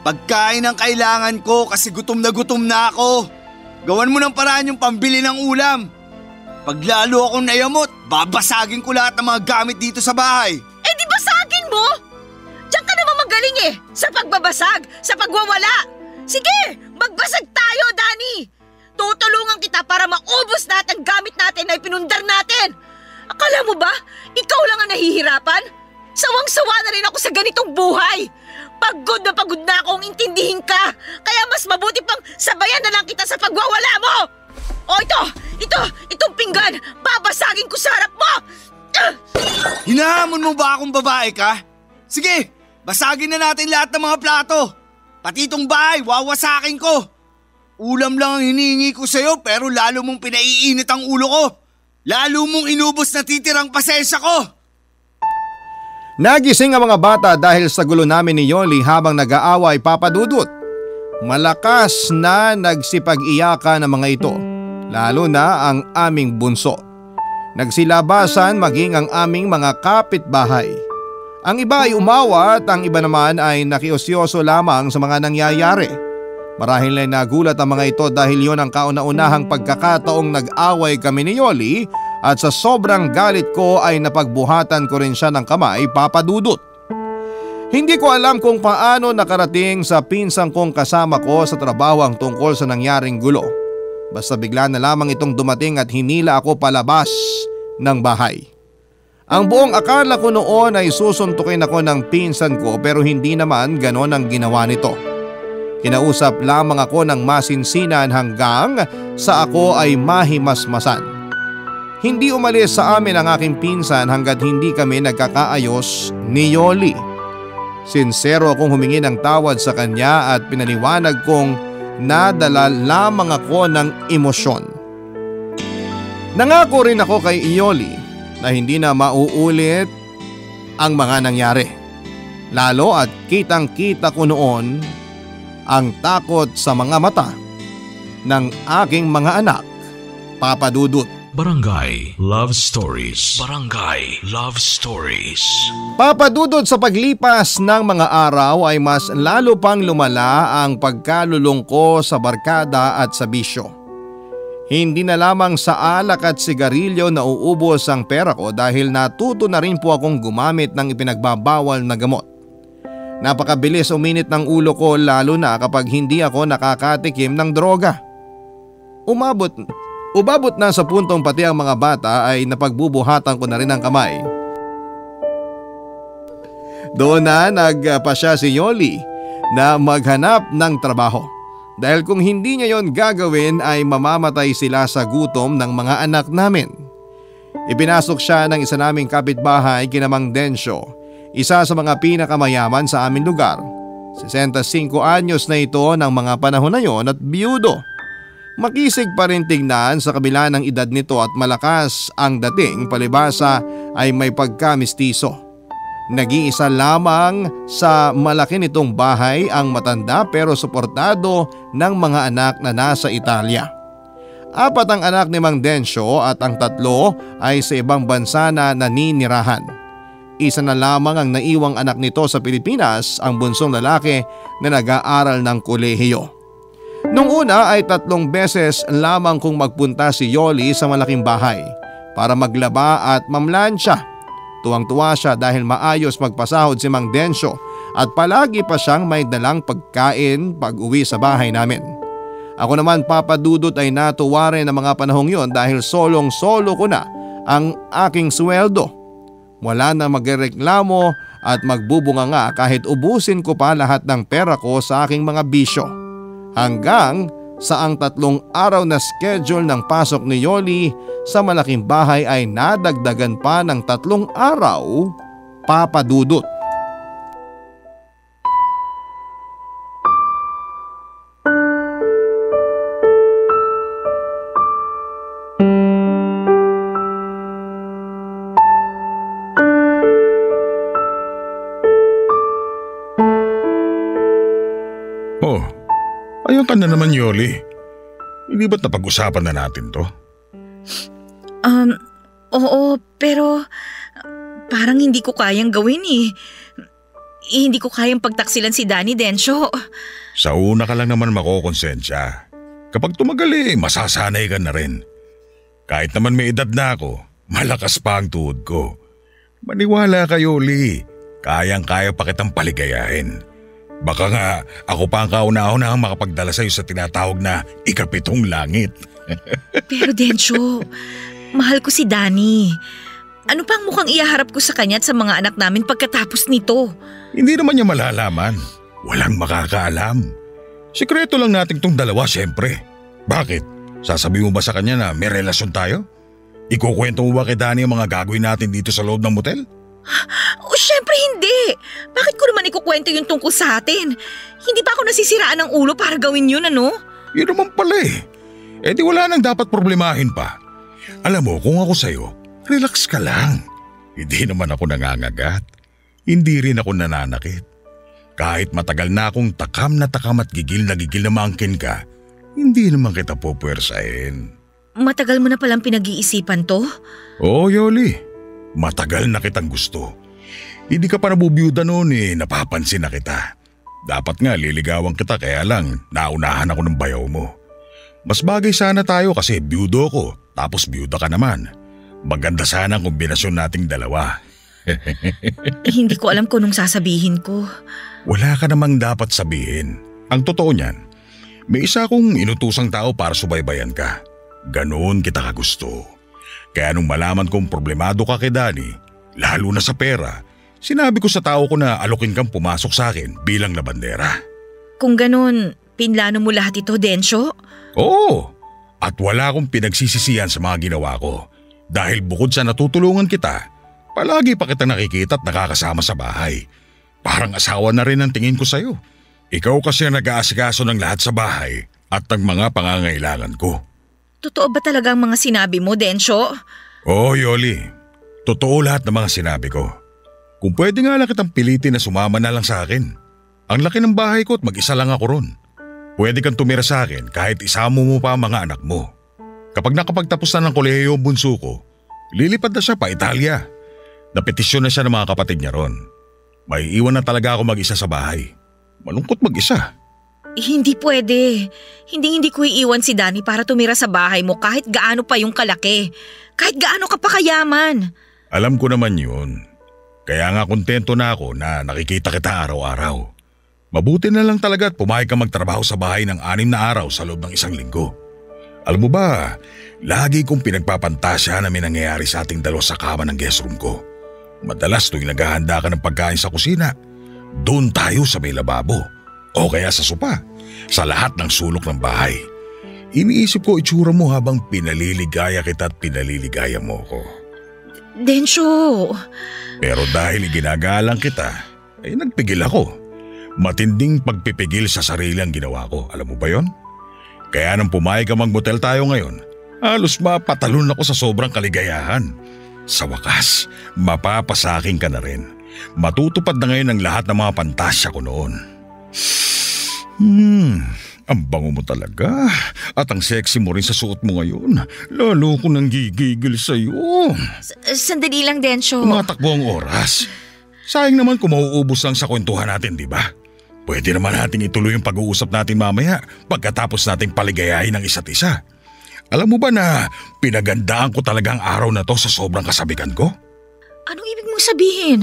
Pagkain ang kailangan ko kasi gutom na ako. Gawan mo ng paraan yung pambili ng ulam. Pag lalo akong nayamot, babasagin ko lahat ng mga gamit dito sa bahay. Di basagin mo? Diyan ka naman magaling sa pagbabasag, sa pagwawala. Sige, magbasag tayo, Danny. Tutulungan kita para maubos lahat ang gamit natin na ipinundar natin. Akala mo ba, ikaw lang ang nahihirapan? Sawang-sawa na rin ako sa ganitong buhay. Pagod na akong intindihin ka. Kaya mas mabuti pang sabayan na lang kita sa pagwawala mo. Itong pinggan, babasagin ko sa harap mo. Hinahamon mo ba akong babae ka? Sige, basagin na natin lahat ng mga plato. Pati itong bahay, wawasakin ko. Ulam lang ang hinihingi ko sa'yo pero lalo mong pinaiinit ang ulo ko. Lalo mong inubos na titirang pasensya ko. Nagising ang mga bata dahil sa gulo namin ni Yoli habang nag-aaway, Papa Dudut. Malakas na nagsipag-iyakan ang mga ito, lalo na ang aming bunso. Nagsilabasan maging ang aming mga kapitbahay. Ang iba ay umawa at ang iba naman ay nakiosyoso lamang sa mga nangyayari. Marahil ay nagulat ang mga ito dahil yon ang kauna-unahang pagkakataong nag-away kami ni Yoli at sa sobrang galit ko ay napagbuhatan ko rin siya ng kamay, Papa Dudut. Hindi ko alam kung paano nakarating sa pinsang kong kasama ko sa trabaho ang tungkol sa nangyaring gulo. Basta bigla na lamang itong dumating at hinila ako palabas ng bahay. Ang buong akala ko noon ay susuntukin ako ng pinsan ko pero hindi naman ganon ang ginawa nito. Kinausap lamang ako ng masinsinan hanggang sa ako ay mahimasmasan. Hindi umalis sa amin ang aking pinsan hanggat hindi kami nagkakaayos ni Yoli. Sinsero akong humingi ng tawad sa kanya at pinaliwanag kong nadala lamang ako ng emosyon. Nangako rin ako kay Yoli na hindi na mauulit ang mga nangyari. Lalo at kitang-kita ko noon ang takot sa mga mata ng aking mga anak, Papa Dudut. Barangay Love Stories. Barangay Love Stories. Papa Dudut, sa paglipas ng mga araw ay mas lalo pang lumala ang pagkalulong ko sa barkada at sa bisyo. Hindi na lamang sa alak at sigarilyo na uubos ang pera ko dahil natuto na rin po akong gumamit ng ipinagbabawal na gamot. Napakabilis uminit ng ulo ko lalo na kapag hindi ako nakakatikim ng droga. Umabot na sa puntong pati ang mga bata ay napagbubuhatan ko na rin ang kamay. Doon na nagpasya si Yoli na maghanap ng trabaho. Dahil kung hindi niya yon gagawin ay mamamatay sila sa gutom ng mga anak namin. Ipinasok siya ng isa naming kapitbahay, kina Mang Densyo. Isa sa mga pinakamayaman sa aming lugar. 65 anyos na ito ng mga panahon na yon at biyudo. Makisig pa rin tignan sa kabila ng edad nito at malakas ang dating, palibasa ay may pagkamistiso. Nag-iisa lamang sa malaki nitong bahay ang matanda pero suportado ng mga anak na nasa Italia. 4 ang anak ni Mang Densyo at ang 3 ay sa ibang bansa na naninirahan. Isa na lamang ang naiwang anak nito sa Pilipinas, ang bunsong lalaki na nag-aaral ng kolehiyo. Nung una ay 3 beses lamang kung magpunta si Yoli sa malaking bahay para maglaba at mamlansya. Tuwang-tuwa siya dahil maayos magpasahod si Mang Densyo at palagi pa siyang may dalang pagkain pag uwi sa bahay namin. Ako naman, Papa Dudut, ay natuwa rin ng mga panahong yon dahil solong-solo ko na ang aking sweldo. Wala na magreklamo at magbubunga nga kahit ubusin ko pa lahat ng pera ko sa aking mga bisyo. Hanggang sa ang 3 araw na schedule ng pasok ni Yoli sa malaking bahay ay nadagdagan pa ng 3 araw, Papa Dudut. Oh, ayan ka na naman, Yoli. Hindi ba't napag-usapan na natin to? Oo, pero parang hindi ko kayang gawin eh. Hindi ko kayang pagtaksilan si Danny, Densyo. Sa una ka lang naman makokonsensya. Kapag tumagal masasanay ka na rin. Kahit naman may edad na ako, malakas pa ang tuhod ko. Maniwala ka, Yoli. Kayang-kaya pa kitang paligayahin. Baka nga ako pa ang kauna-una ang makapagdala sa'yo sa tinatawag na ikapitong langit. Pero Densyo, mahal ko si Danny. Ano pang mukhang ihaharap ko sa kanya at sa mga anak namin pagkatapos nito? Hindi naman niya malalaman. Walang makakaalam. Sikreto lang natin tong dalawa, syempre. Bakit? Sasabi mo ba sa kanya na may relasyon tayo? Ikukwento mo ba kay Danny ang mga gagawin natin dito sa loob ng motel? O syempre hindi. Bakit ko naman ikukwento yung tungkol sa atin? Hindi pa ako nasisiraan ng ulo para gawin yun, ano? Yun naman pala Eh di wala nang dapat problemahin pa. Alam mo, kung ako sa'yo, relax ka lang. Hindi naman ako nangangagat. Hindi rin ako nananakit. Kahit matagal na akong takam at gigil na maangkin ka, hindi naman kita pupwersahin. Matagal mo na palang pinag-iisipan to? Oo, Yoli. Matagal na kitang gusto. Hindi ka pa nabubiyuda noon napapansin na kita. Dapat nga liligawan kita kaya lang naunahan ako ng bayaw mo. Mas bagay sana tayo kasi biyudo ko tapos biyuda ka naman. Maganda sana ang kombinasyon nating dalawa. Hindi ko alam kung anong sasabihin ko. Wala ka namang dapat sabihin. Ang totoo niyan, may isa akong inutusang tao para subaybayan ka. Ganoon kita kagusto. Kaya nung malaman kong problemado ka kay Danny, lalo na sa pera, sinabi ko sa tao ko na alokin kang pumasok sa akin bilang labandera. Kung ganun, pinlano mo lahat ito, Densyo? Oo, at wala akong pinagsisisihan sa mga ginawa ko. Dahil bukod sa natutulungan kita, palagi pa kita nakikita at nakakasama sa bahay. Parang asawa na rin ang tingin ko sa'yo. Ikaw kasi ang nag-aasikaso ng lahat sa bahay at ng mga pangangailangan ko. Totoo ba talaga ang mga sinabi mo, Densyo? Oo, Yoli. Totoo lahat ng mga sinabi ko. Kung pwede nga lang kitang pilitin na sumama na lang sa akin. Ang laki ng bahay ko at mag-isa lang ako ron. Pwede kang tumira sa akin kahit isama mo pa ang mga anak mo. Kapag nakapagtapos na ng kolehiyo ang bunso ko, lilipad na siya pa Italia. Napetisyon na siya ng mga kapatid niya ron. May iwan na talaga ako mag-isa sa bahay. Malungkot mag-isa. Hindi pwede. Hindi ko iiwan si Danny para tumira sa bahay mo kahit gaano pa yung kalaki. Kahit gaano ka pa kayaman. Alam ko naman yun. Kaya nga kontento na ako na nakikita kita araw-araw. Mabuti na lang talaga at pumayag ka magtrabaho sa bahay ng 6 na araw sa loob ng 1 linggo. Alam mo ba, lagi kong pinagpapantasya na may nangyayari sa ating dalawa sa kama ng guest room ko. Madalas tuwing naghahanda ka ng pagkain sa kusina, doon tayo sa may lababo. O kaya sa sopa, sa lahat ng sulok ng bahay. Iniisip ko itsura mo habang pinaliligaya kita at pinaliligaya mo ko. Densyo! Pero dahil ginagalang kita, ay nagpigil ako. Matinding pagpipigil sa sarili ang ginawa ko. Alam mo ba yon? Kaya nang pumayag ka mag-motel tayo ngayon, halos mapatalon ako sa sobrang kaligayahan. Sa wakas, mapapasaking ka na rin. Matutupad na ngayon ang lahat ng mga pantasya ko noon. Ang bango mo talaga. At ang sexy mo rin sa suot mo ngayon. Lalo ko nang gigigil sa'yo. Sandali lang, Densyo. Tumatakbo ang oras. Sayang naman kung mauubos lang sa kwentuhan natin, di ba? Pwede naman nating ituloy yung pag-uusap natin mamaya pagkatapos nating paligayahin ang isa't isa. Alam mo ba na pinagandaan ko talaga ang araw na to sa sobrang kasabikan ko? Anong ibig mong sabihin?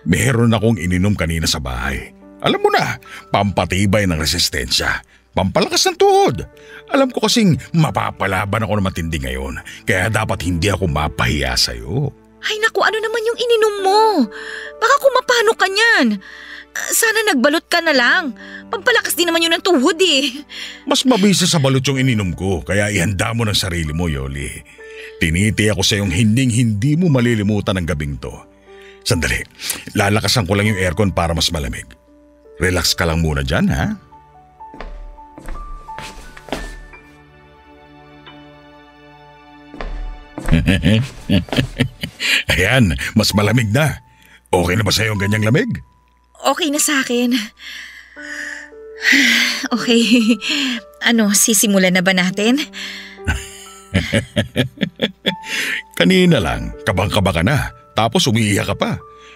Meron akong ininom kanina sa bahay. Alam mo na, pampatibay ng resistensya. Pampalakas ng tuhod. Alam ko kasing mapapalaban ako ng matindi ngayon, kaya dapat hindi ako mapahiya sa'yo. Ay naku, ano naman yung ininom mo? Baka kumapano ka niyan. Sana nagbalot ka na lang. Pampalakas din naman yun ng tuhod eh. Mas mabisa sa balot yung ininom ko, kaya ihanda mo ng sarili mo, Yoli. Tiniti ako sa yung hindi mo malilimutan ang gabing to. Sandali, lalakasan ko lang yung aircon para mas malamig. Relax ka lang muna dyan, ha? Ayan, mas malamig na. Okay na ba sa'yo ang ganyang lamig? Okay na sa akin. Okay. Sisimulan na ba natin? Kanina lang, kabang-kaba ka na, tapos umiiyak ka pa.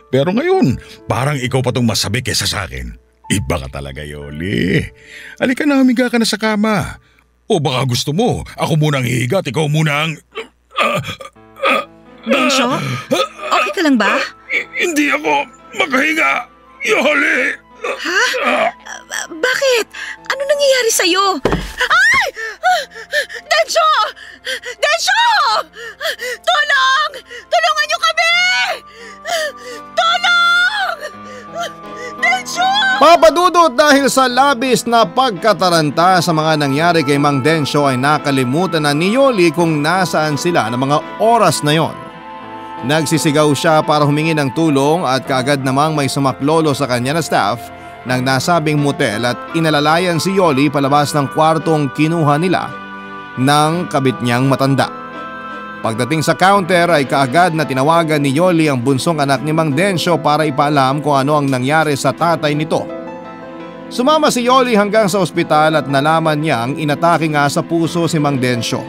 Pero ngayon, parang ikaw pa tong masabi kesa sa akin. Iba ka talaga, Yoli. Halika na, humiga ka na sa kama. O baka gusto mo, ako muna ang hihiga at ikaw muna ang... Densyo? Okay ka lang ba? Hindi ako makahinga, Yoli. Ha? Bakit? Ano nangyayari sa'yo? Ay! Densyo! Densyo! Tulong! Tulungan niyo kami! Tulong! Densyo! Papadudot dahil sa labis na pagkataranta sa mga nangyari kay Mang Densyo ay nakalimutan na ni Yoli kung nasaan sila ng mga oras na yon. Nagsisigaw siya para humingi ng tulong at kaagad namang may sumaklolo sa kanya na staff ng nasabing motel at inalalayan si Yoli palabas ng kwartong kinuha nila ng kabit niyang matanda. Pagdating sa counter ay kaagad na tinawagan ni Yoli ang bunsong anak ni Mang Densyo para ipaalam kung ano ang nangyari sa tatay nito. Sumama si Yoli hanggang sa ospital at nalaman niyang inatake nga sa puso si Mang Densyo.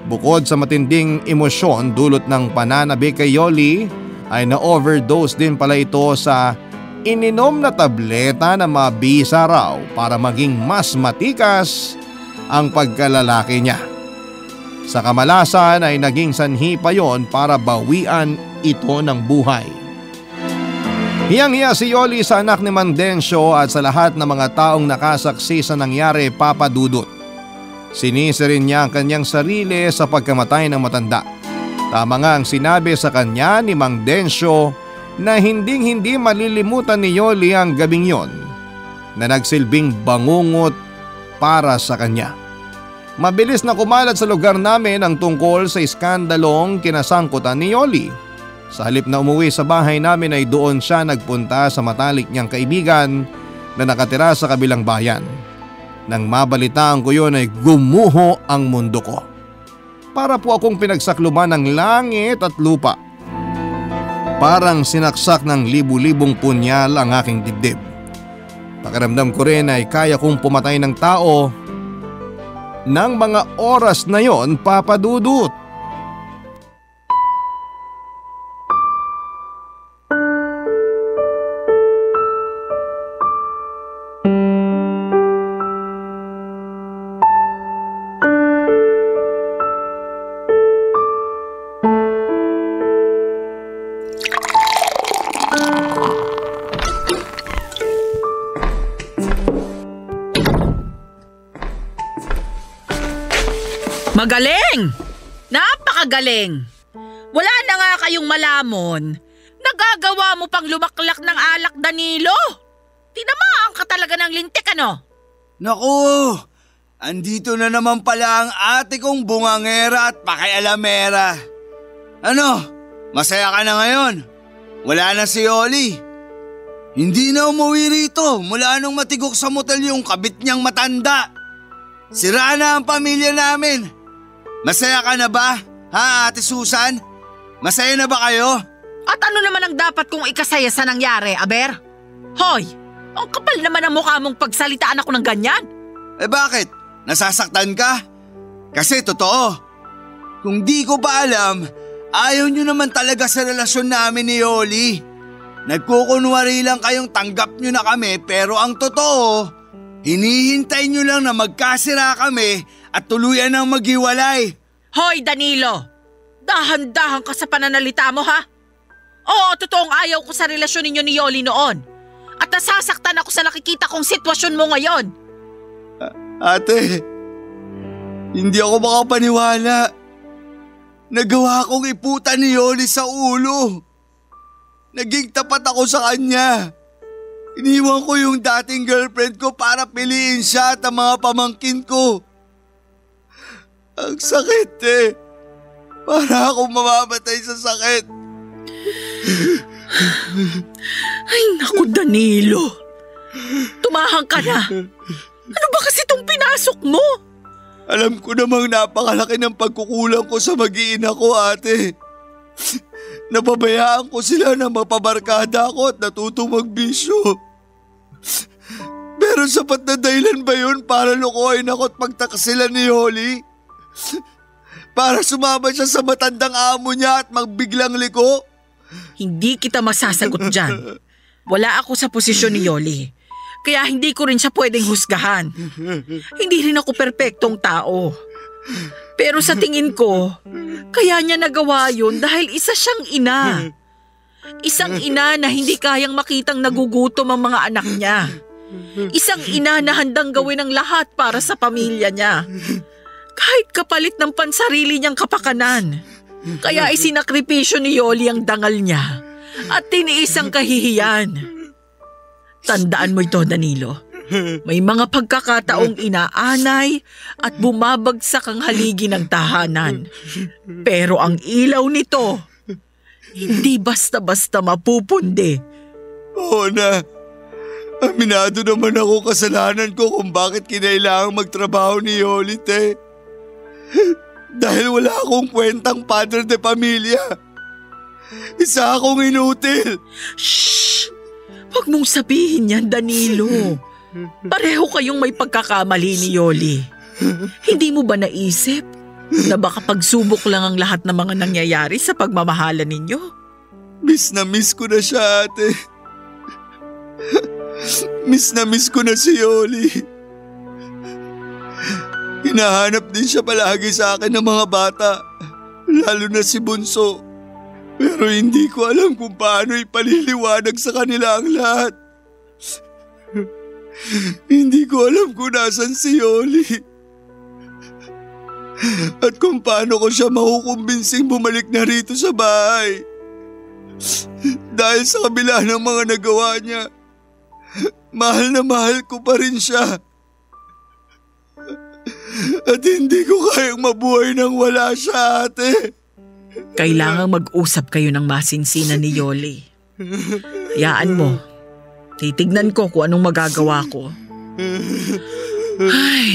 Bukod sa matinding emosyon dulot ng pananabik kay Yoli ay na-overdose din pala ito sa ininom na tableta na mabisa raw para maging mas matikas ang pagkalalaki niya. Sa kamalasan ay naging sanhi pa yon para bawian ito ng buhay. Hiyang-hiya si Yoli sa anak ni Mang Densyo at sa lahat ng mga taong nakasaksi sa nangyari, Papa Dudut. Sinisi rin niya ang kanyang sarili sa pagkamatay ng matanda. Tama nga ang sinabi sa kanya ni Mang Densyo na hindi malilimutan ni Yoli ang gabing yon na nagsilbing bangungot para sa kanya. Mabilis na kumalat sa lugar namin ang tungkol sa iskandalong kinasangkutan ni Yoli. Sa halip na umuwi sa bahay namin ay doon siya nagpunta sa matalik niyang kaibigan na nakatira sa kabilang bayan. Nang mabalitaan ko yun ay gumuho ang mundo ko. Para po akong pinagsakluban ng langit at lupa. Parang sinaksak ng libu-libong punyal ang aking dibdib. Pakiramdam ko rin ay kaya kong pumatay ng tao ng mga oras na yon, Papa Dudut. Magaling! Napakagaling! Wala na nga kayong malamon. Nagagawa mo pang lumaklak ng alak, Danilo. Tinamaan ka talaga ng lintik, ano? Naku! Andito na naman pala ang ate kong bungangera at pakialamera. Ano? Masaya ka na ngayon? Wala na si Yoli. Hindi na umuwi rito mula nung matigok sa motel yung kabit niyang matanda. Sira na ang pamilya namin. Masaya ka na ba, ha, Ate Susan? Masaya na ba kayo? At ano naman ang dapat kong ikasaya sa nangyari, Aber? Hoy, ang kapal naman ang mukha mong pagsalitaan ako ng ganyan. Eh bakit? Nasasaktan ka? Kasi totoo. Kung di ko pa alam, ayaw nyo naman talaga sa relasyon namin ni Yoli. Nagkukunwari lang kayong tanggap nyo na kami pero ang totoo, hinihintay nyo lang na magkasira kami at tuluyan ng maghiwalay. Hoy Danilo! Dahan-dahan ka sa pananalita mo ha? Oo, totoong ayaw ko sa relasyon ninyo ni Yoli noon. At nasasaktan ako sa nakikita kong sitwasyon mo ngayon. Ate, hindi ako makapaniwala. Nagawa kong iputan ni Yoli sa ulo. Naging tapat ako sa kanya. Iniwan ko yung dating girlfriend ko para piliin siya at ang mga pamangkin ko. Ang sakit eh. Para akong mamamatay sa sakit. Ay naku Danilo. Tumahang ka na. Ano ba kasi itong pinasok mo? Alam ko namang napakalaki ng pagkukulang ko sa mag-iina ko, ate. Napabayaan ko sila na mapabarkada ako at natutong magbisyo. Pero sapat na dahilan ba yun para lukuhin ako at pagtakasilan ni Yoli? Para sumama siya sa matandang amo niya at magbiglang liko? Hindi kita masasagot dyan. Wala ako sa posisyon ni Yoli. Kaya hindi ko rin siya pwedeng husgahan. Hindi rin ako perpektong tao. Pero sa tingin ko, kaya niya nagawa yun dahil isa siyang ina. Isang ina na hindi kayang makitang nagugutom ang mga anak niya. Isang ina na handang gawin ang lahat para sa pamilya niya. Kahit kapalit ng pansarili niyang kapakanan. Kaya isinakripisyo ni Yoli ang dangal niya at tiniis ang kahihiyan. Tandaan mo ito, Danilo. May mga pagkakataong inaanay at bumabagsak ang haligi ng tahanan. Pero ang ilaw nito, hindi basta-basta mapupundi. Oo na. Aminado naman ako kasalanan ko kung bakit kinailangang magtrabaho ni Yoli, te. Dahil wala akong kwentang padre de pamilya. Isa akong inutil. Shhh! Huwag mong sabihin yan, Danilo. Pareho kayong may pagkakamali ni Yoli. Hindi mo ba naisip na baka pagsubok lang ang lahat ng mga nangyayari sa pagmamahalan ninyo? Miss na miss ko na siya, ate. Miss na miss ko na si Yoli. Hinahanap din siya palagi sa akin ng mga bata, lalo na si Bunso. Pero hindi ko alam kung paano ipaliliwanag sa kanila ang lahat. Hindi ko alam kung nasan si Yoli. At kung paano ko siya makukumbinsing bumalik na rito sa bahay. Dahil sa kabila ng mga nagawa niya, mahal na mahal ko pa rin siya. At hindi ko kayang mabuhay nang wala siya, ate. Kailangang mag-usap kayo ng masinsinan ni Yoli. Hayaan mo. Titignan ko kung anong magagawa ko. Ay,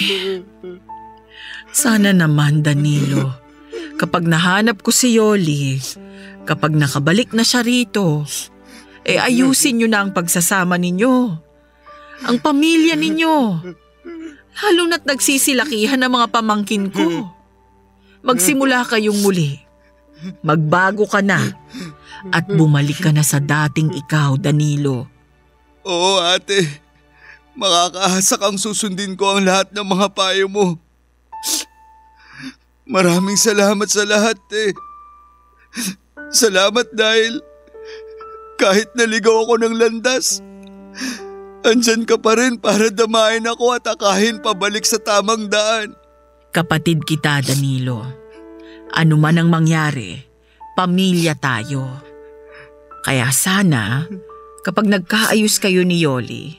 sana naman, Danilo. Kapag nahanap ko si Yoli, kapag nakabalik na siya rito, ayusin niyo na ang pagsasama ninyo. Ang pamilya ninyo. Lalo na't nagsisilakihan ang mga pamangkin ko. Magsimula kayong muli. Magbago ka na at bumalik ka na sa dating ikaw, Danilo. Oo, ate. Makakaasa kang susundin ko ang lahat ng mga payo mo. Maraming salamat sa lahat, eh. Salamat dahil kahit naligaw ako ng landas, andyan ka pa rin para damain ako at akahin pabalik sa tamang daan. Kapatid kita, Danilo. Ano man ang mangyari, pamilya tayo. Kaya sana, kapag nagkaayos kayo ni Yoli,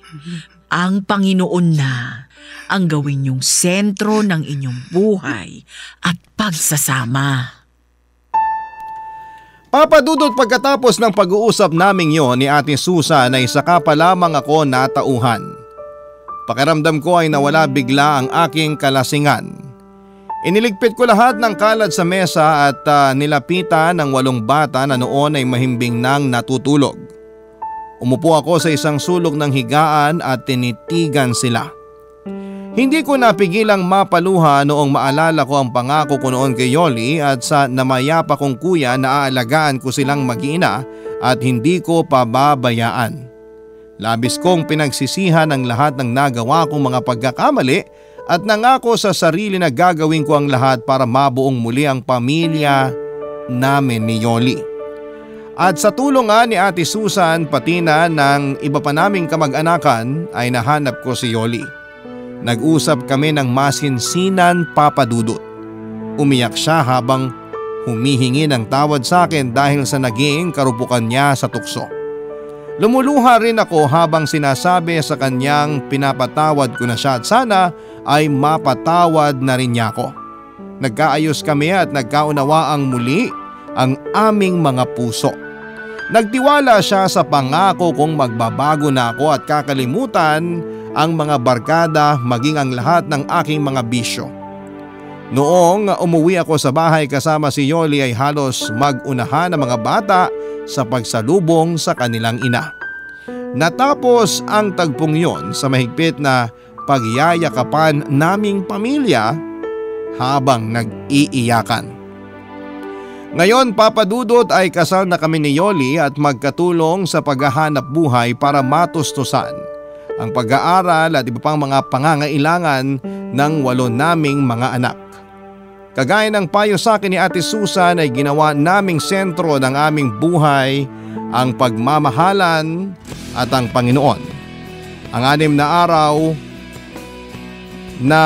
ang Panginoon na ang gawin yung sentro ng inyong buhay at pagsasama. Papadudot pagkatapos ng pag-uusap naming yon ni Ate Susan ay saka pa lamang ako natauhan. Pakiramdam ko ay nawala bigla ang aking kalasingan. Iniligpit ko lahat ng kalat sa mesa at nilapitan ng 8 bata na noon ay mahimbing nang natutulog. Umupo ako sa isang sulok ng higaan at tinitigan sila. Hindi ko napigilang mapaluha noong maalala ko ang pangako ko noon kay Yoli at sa namayapa kong kuya na aalagaan ko silang mag-iina at hindi ko pababayaan. Labis kong pinagsisihan ang lahat ng nagawa kong mga pagkakamali at nangako sa sarili na gagawin ko ang lahat para mabuong muli ang pamilya namin ni Yoli. At sa tulong nga ni Ate Susan pati na ng iba pa naming kamag-anakan ay nahanap ko si Yoli. Nag-usap kami ng masinsinan, Papa Dudut. Umiyak siya habang humihingi ng tawad sa akin dahil sa naging karupukan niya sa tukso. Lumuluha rin ako habang sinasabi sa kanyang pinapatawad ko na siya at sana ay mapatawad na rin niya ako. Nagkaayos kami at nagkaunawaang muli ang aming mga puso. Nagtiwala siya sa pangako kong magbabago na ako at kakalimutan ang mga barkada maging ang lahat ng aking mga bisyo. Noong umuwi ako sa bahay kasama si Yoli ay halos mag-unahan ang mga bata sa pagsalubong sa kanilang ina. Natapos ang tagpong yon sa mahigpit na pagyayakapan naming pamilya habang nag-iiyakan. Ngayon, Papa Dudut, ay kasal na kami ni Yoli at magkatulong sa paghahanap buhay para matustusan ang pag-aaral at iba pang mga pangangailangan ng 8 naming mga anak. Kagaya ng payo sa akin ni Ate Susan ay ginawa naming sentro ng aming buhay ang pagmamahalan at ang Panginoon. Ang 6 na araw na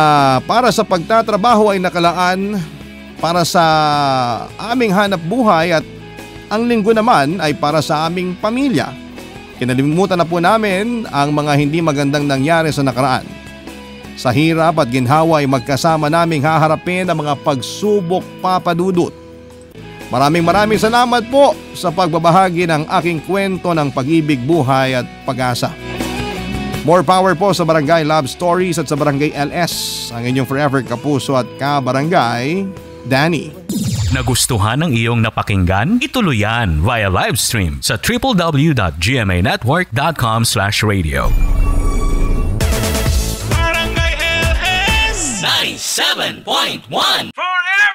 para sa pagtatrabaho ay nakalaan para sa aming hanap buhay at ang linggo naman ay para sa aming pamilya. Kinalimutan na po namin ang mga hindi magandang nangyari sa nakaraan. Sa hirap at ginhawa ay magkasama naming haharapin ang mga pagsubok, Papa Dudut. Maraming salamat po sa pagbabahagi ng aking kwento ng pag-ibig, buhay at pag-asa. More power po sa Barangay Love Stories at sa Barangay LS. Ang inyong forever kapuso at kabarangay, Danny. Nagustuhan ng iyong napakinggan? Ituloy yan via live stream sa www.gmanetwork.com/radio. Barangay LS 97.1 Forever